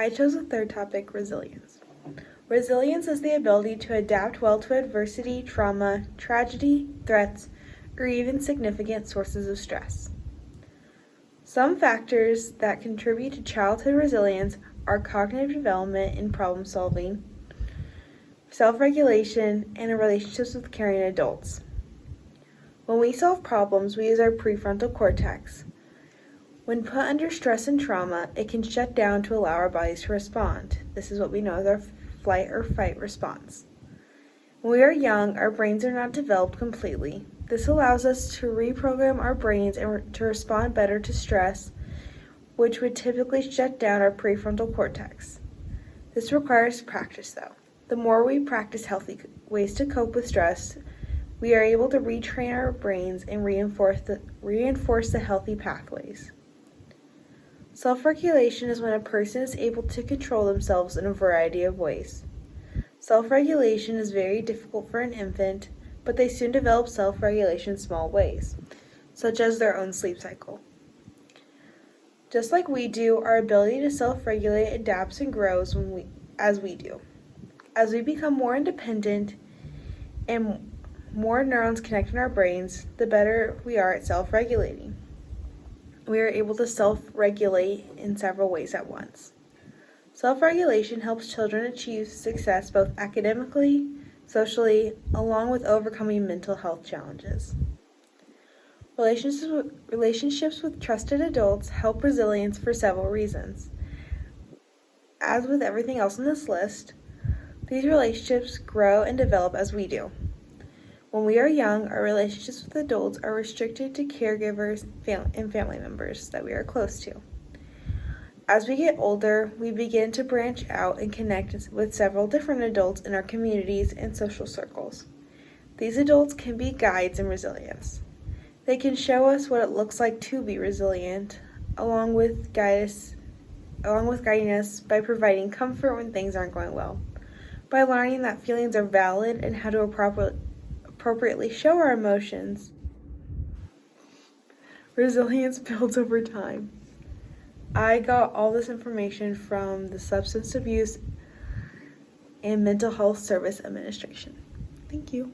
I chose the third topic, resilience. Resilience is the ability to adapt well to adversity, trauma, tragedy, threats, or even significant sources of stress. Some factors that contribute to childhood resilience are cognitive development and problem solving, self-regulation, and relationships with caring adults. When we solve problems, we use our prefrontal cortex. When put under stress and trauma, it can shut down to allow our bodies to respond. This is what we know as our flight or fight response. When we are young, our brains are not developed completely. This allows us to reprogram our brains and to respond better to stress, which would typically shut down our prefrontal cortex. This requires practice, though. The more we practice healthy ways to cope with stress, we are able to retrain our brains and reinforce the healthy pathways. Self-regulation is when a person is able to control themselves in a variety of ways. Self-regulation is very difficult for an infant, but they soon develop self-regulation in small ways, such as their own sleep cycle. Just like we do, our ability to self-regulate adapts and grows as we do. As we become more independent and more neurons connect in our brains, the better we are at self-regulating. We are able to self-regulate in several ways at once. Self-regulation helps children achieve success both academically, socially, along with overcoming mental health challenges. Relationships with trusted adults help resilience for several reasons. As with everything else on this list, these relationships grow and develop as we do. When we are young, our relationships with adults are restricted to caregivers and family members that we are close to. As we get older, we begin to branch out and connect with several different adults in our communities and social circles. These adults can be guides in resilience. They can show us what it looks like to be resilient, along with guiding us by providing comfort when things aren't going well, by learning that feelings are valid and how to appropriately show our emotions. Resilience builds over time. I got all this information from the Substance Abuse and Mental Health Service Administration. Thank you.